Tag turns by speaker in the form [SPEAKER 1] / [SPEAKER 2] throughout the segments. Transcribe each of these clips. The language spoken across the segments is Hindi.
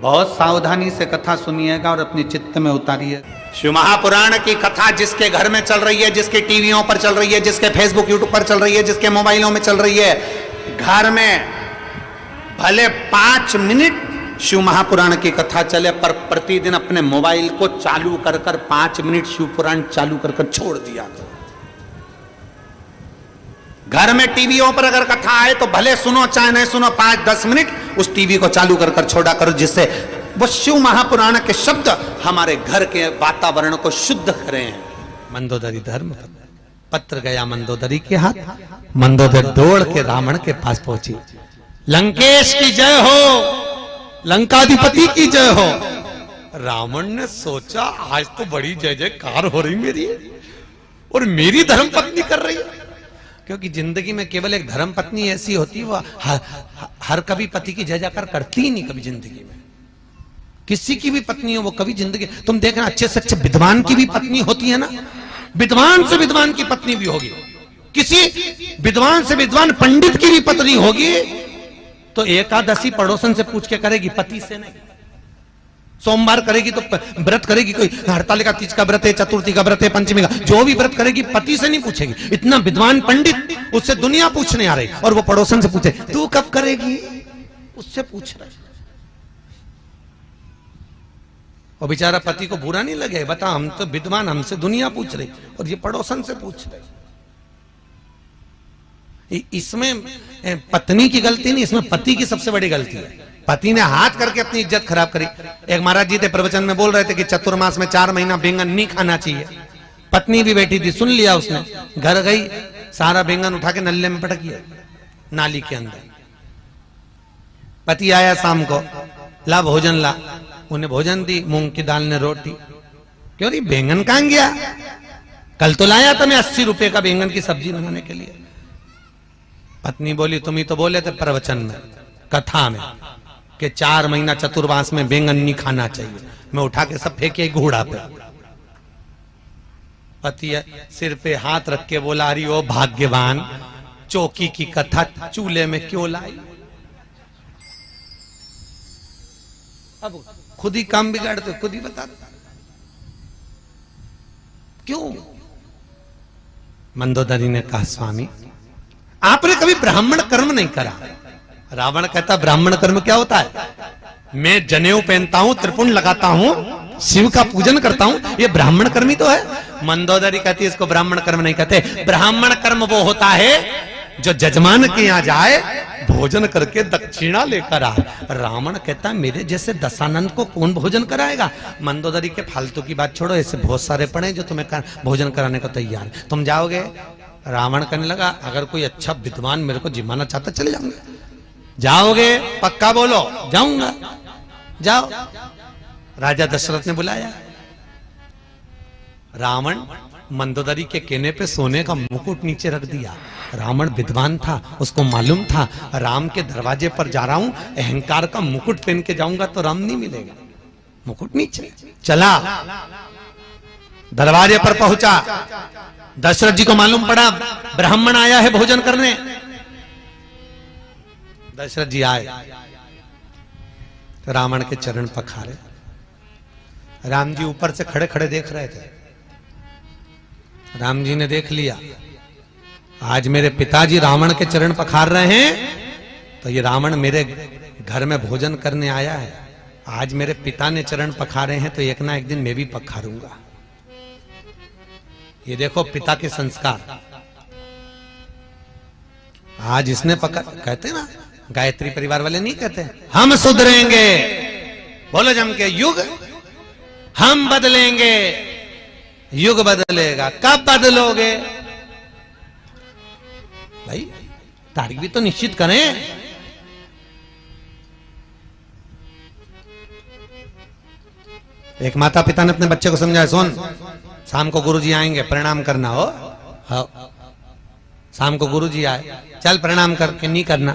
[SPEAKER 1] बहुत सावधानी से कथा सुनिएगा और अपने चित्त में उतारिए।
[SPEAKER 2] शिव महापुराण की कथा जिसके घर में चल रही है, जिसके टीवियों पर चल रही है, जिसके फेसबुक यूट्यूब पर चल रही है, जिसके मोबाइलों में चल रही है, घर में भले 5 मिनट शिव महापुराण की कथा चले, पर प्रतिदिन अपने मोबाइल को चालू कर 5 मिनट शिव पुराण चालू कर छोड़ दिया करो। घर में टीवियों पर अगर कथा आए तो भले सुनो चाहे नहीं सुनो, 5-10 मिनट उस टीवी को चालू कर छोड़ा करो, जिससे वो शिव महापुराण के शब्द हमारे घर के वातावरण को शुद्ध करें।
[SPEAKER 3] मंदोदरी धर्म पत्र गया मंदोदरी के हाथ, मंदोदरी दौड़ के रावण के पास पहुंची। लंकेश की जय हो, लंकाधिपति की जय हो। रावण ने सोचा आज तो बड़ी जय जयकार हो रही मेरी, और मेरी धर्म पत्नी कर रही है। क्योंकि जिंदगी में केवल एक धर्म पत्नी ऐसी होती है, वो हर कभी पति की जय जयकार करती ही नहीं। कभी जिंदगी में किसी की भी पत्नी हो, वो कभी जिंदगी, तुम देखना अच्छे से अच्छे विद्वान की भी पत्नी होती है ना, विद्वान से विद्वान की पत्नी भी होगी, किसी विद्वान से विद्वान पंडित की भी पत्नी होगी, तो एकादशी पड़ोसन से पूछ के करेगी, पति से नहीं। सोमवार करेगी तो व्रत करेगी, कोई हड़तालिका तीज का व्रत है, चतुर्थी का व्रत है, पंचमी का, जो भी व्रत करेगी पति से नहीं पूछेगी। इतना विद्वान पंडित, उससे दुनिया पूछने आ रही, और वो पड़ोसन से पूछे तू कब करेगी, उससे पूछ रहे। और बेचारा पति को बुरा नहीं लगे, बता हम तो विद्वान, हमसे दुनिया पूछ रही, और ये पड़ोसन से पूछ रहे। इसमें पत्नी की गलती नहीं, इसमें पति की सबसे बड़ी गलती है। पति ने हाथ करके अपनी इज्जत खराब करी। एक महाराज जी थे, प्रवचन में बोल रहे थे कि चतुर्मास में 4 महीना बैंगन नहीं खाना चाहिए। पत्नी भी बैठी थी, सुन लिया उसने, घर गई, सारा बैंगन उठा के नल्ले में पटक दिया, नाली के अंदर। पति आया शाम को, ला भोजन ला, उन्हें भोजन दी, मूंग की दाल ने रोटी। क्यों रही बैंगन कहां गया, कल तो लाया था मैं 80 रुपए का बैंगन की सब्जी बनाने के लिए। पत्नी बोली तुम ही तो बोले थे प्रवचन में, कथा में, कि 4 महीना चतुर्मास में बैंगन नहीं खाना चाहिए। मैं उठा के सब फेंके घोड़ा पे। पति सिर पे हाथ रख के बोला, अरे ओ भाग्यवान, चौकी की कथा चूल्हे में क्यों लाई। अब खुद ही काम बिगाड़ते, खुद ही बता क्यों। मंदोदरी ने कहा स्वामी आपने कभी ब्राह्मण कर्म नहीं करा। रावण कहता ब्राह्मण कर्म क्या होता है, मैं जनेऊ पहनता हूं, त्रिपुंड लगाता हूं, शिव का पूजन करता हूं, ये ब्राह्मण कर्म ही तो है। मंदोदरी कहती है इसको ब्राह्मण कर्म नहीं कहते। ब्राह्मण कर्म वो होता है जो जजमान के यहां जाए, भोजन करके दक्षिणा लेकर आए। रावण कहता मेरे जैसे दशानंद को कौन भोजन कराएगा। मंदोदरी के फालतू की बात छोड़ो, ऐसे बहुत सारे पड़े जो तुम्हें भोजन कराने को तैयार, तुम जाओगे। रावण कहने लगा अगर कोई अच्छा विद्वान मेरे को जिमाना चाहता चले जाऊंगा। जाओगे पक्का बोलो, जाऊंगा, जाओ। राजा दशरथ ने बुलाया। रावण मंदोदरी के कहने पे सोने का मुकुट नीचे रख दिया। रावण विद्वान था, उसको मालूम था राम के दरवाजे पर जा रहा हूं, अहंकार का मुकुट पहन के जाऊंगा तो राम नहीं मिलेगा। मुकुट नीचे चला, दरवाजे पर पहुंचा। दशरथ जी को मालूम पड़ा ब्राह्मण आया है भोजन करने। दशरथ जी आए तो रावण के चरण पखारे। राम जी ऊपर से खड़े खड़े देख रहे थे। राम जी ने देख लिया आज मेरे पिताजी रावण के चरण पखार रहे हैं, तो ये रावण मेरे घर में भोजन करने आया है। आज मेरे पिता ने चरण पखारे हैं तो एक ना एक दिन मैं भी पखारूंगा। ये देखो पिता के संस्कार। आज इसने कहते ना, गायत्री परिवार वाले नहीं कहते हम सुधरेंगे, बोलो जम के, युग हम बदलेंगे। युग बदलेगा, कब बदलोगे भाई, तारीख भी तो निश्चित करें। एक माता पिता ने अपने बच्चे को समझाया, सुन शाम को गुरुजी आएंगे, प्रणाम करना हो। हाँ, शाम को गुरुजी आए, चल प्रणाम करके नहीं करना।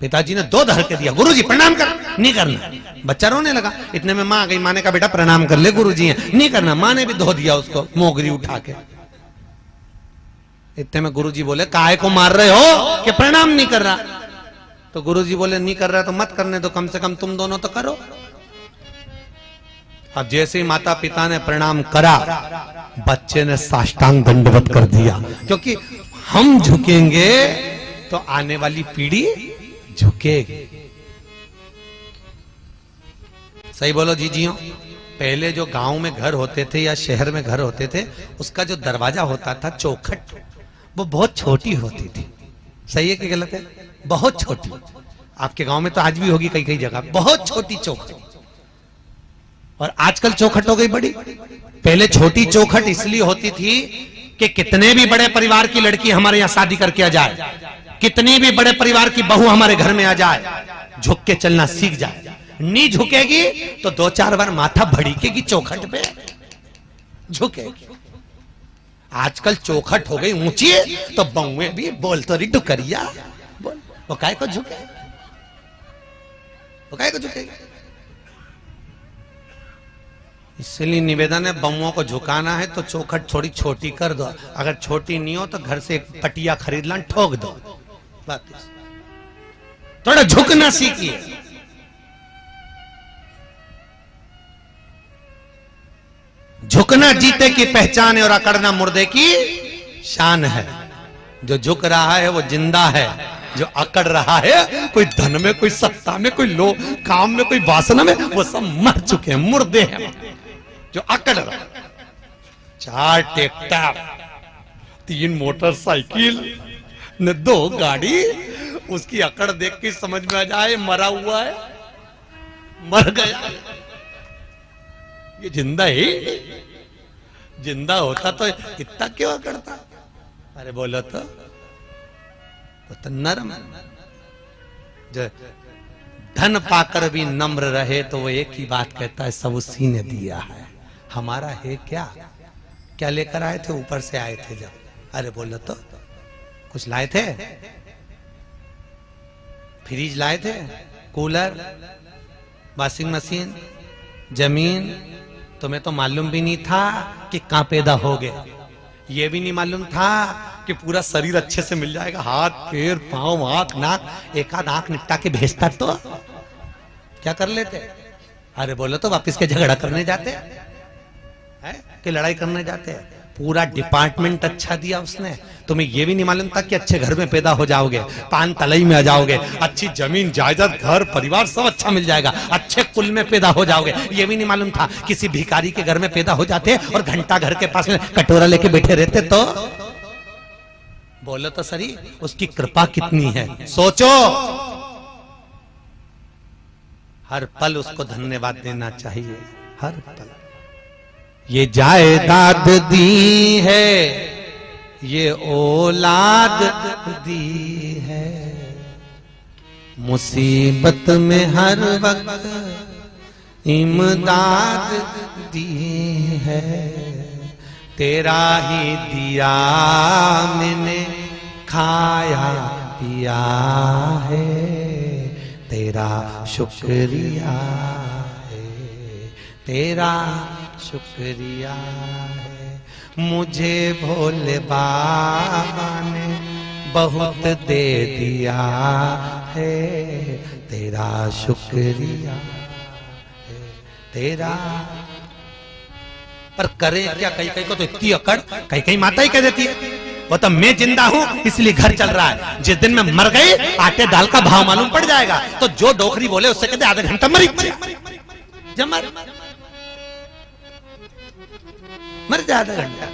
[SPEAKER 3] पिताजी ने 2 धर के दिया, गुरुजी प्रणाम कर, नहीं करना। बच्चा रोने लगा। इतने में माँ आ गई, माँ ने कहा बेटा प्रणाम कर ले, गुरुजी हैं, नहीं करना। माँ ने भी धो दिया उसको, मोगरी उठा के। इतने में गुरुजी बोले काहे को मार रहे हो कि प्रणाम नहीं कर रहा। तो गुरुजी बोले नहीं कर रहा तो मत करने दो, कम से कम तुम दोनों तो करो। अब जैसे ही माता पिता ने प्रणाम करा, बच्चे ने साष्टांग दंडवत कर दिया, क्योंकि हम झुकेंगे तो आने वाली पीढ़ी झुकेगी। सही बोलो जीजियों। पहले जो गांव में घर होते थे या शहर में घर होते थे, उसका जो दरवाजा होता था चौखट, वो बहुत छोटी होती थी। सही है कि गलत है? बहुत छोटी। आपके गांव में तो आज भी होगी कई कई जगह, बहुत छोटी चौखट। और आजकल चौखट हो गई बड़ी। पहले छोटी चौखट इसलिए होती थी कि कितने भी बड़े परिवार की लड़की हमारे यहां शादी करके आ जाए, कितनी भी बड़े परिवार की बहू हमारे घर में आ जाए, झुक के चलना सीख जाए। नहीं झुकेगी तो 2-4 बार माथा भड़केगी चौखट पे, झुकेगी। आजकल चौखट हो गई ऊंची, तो बहुएं भी बोल तो रही डुकरिया बोल, वो काय को झुके, वो काय को झुकेगी। इसलिए निवेदन है, बहुओं को झुकाना है तो चौखट थोड़ी छोटी कर दो। अगर छोटी नहीं हो तो घर से एक पटिया खरीद ला, ठोक दो। थोड़ा झुकना सीखिए। झुकना जीते की पहचान है और अकड़ना मुर्दे की शान है। जो झुक रहा है वो जिंदा है, जो अकड़ रहा है कोई धन में, कोई सत्ता में, कोई लो काम में, कोई वासना में, वो सब मर चुके हैं, मुर्दे हैं। जो अकड़ रहा, 4 ट्रैक्टर, 3 मोटरसाइकिल न 2 गाड़ी, उसकी अकड़ देख के समझ में आ जाए मरा हुआ है, मर गया। ये जिंदा ही, जिंदा होता तो इतना क्यों अकड़ता? अरे बोलो तो नरम। जो धन पाकर भी नम्र रहे तो वो एक ही बात कहता है, सब उसी ने दिया है, हमारा है क्या? क्या लेकर आए थे? ऊपर से आए थे जब। अरे बोलो तो कुछ लाए थे? फ्रिज लाए थे, कूलर, वॉशिंग मशीन, जमीन? तुम्हें तो मालूम भी नहीं था कि कहां पैदा हो गए। ये भी नहीं मालूम था कि पूरा शरीर अच्छे से मिल जाएगा, हाथ पैर पांव आंख नाक, एक आध आंख निपटा के भेजता तो क्या कर लेते? अरे बोलो तो वापिस के झगड़ा करने जाते हैं कि लड़ाई करने जाते हैं? पूरा डिपार्टमेंट अच्छा दिया उसने। तुम्हें यह भी नहीं मालूम था कि अच्छे घर में पैदा हो जाओगे, पान तलई में आ जाओगे, अच्छी जमीन जायदाद घर परिवार सब अच्छा मिल जाएगा, अच्छे कुल में पैदा हो जाओगे। यह भी नहीं मालूम था किसी भिखारी के घर में पैदा हो जाते और घंटा घर के पास में कटोरा लेके बैठे रहते तो? बोलो तो सही, उसकी कृपा कितनी है। सोचो, हर पल उसको धन्यवाद देना चाहिए, हर पल। ये जायदाद दी है, ये औलाद दी है, मुसीबत में हर वक्त इमदाद दी है। तेरा ही दिया मैंने खाया पिया है, तेरा शुक्रिया है, तेरा शुक्रिया है। मुझे भोले बाबा ने बहुत दे दिया है, तेरा शुक्रिया है, तेरा। पर करे क्या? कई कई को तो इतनी अकड़, कई कई माता ही कह देती है वो तो मैं जिंदा हूं इसलिए घर चल रहा है, जिस दिन मैं मर गई आटे दाल का भाव मालूम पड़ जाएगा। तो जो डोकरी बोले उससे कहते आधा घंटा मर जा आधा घंटा।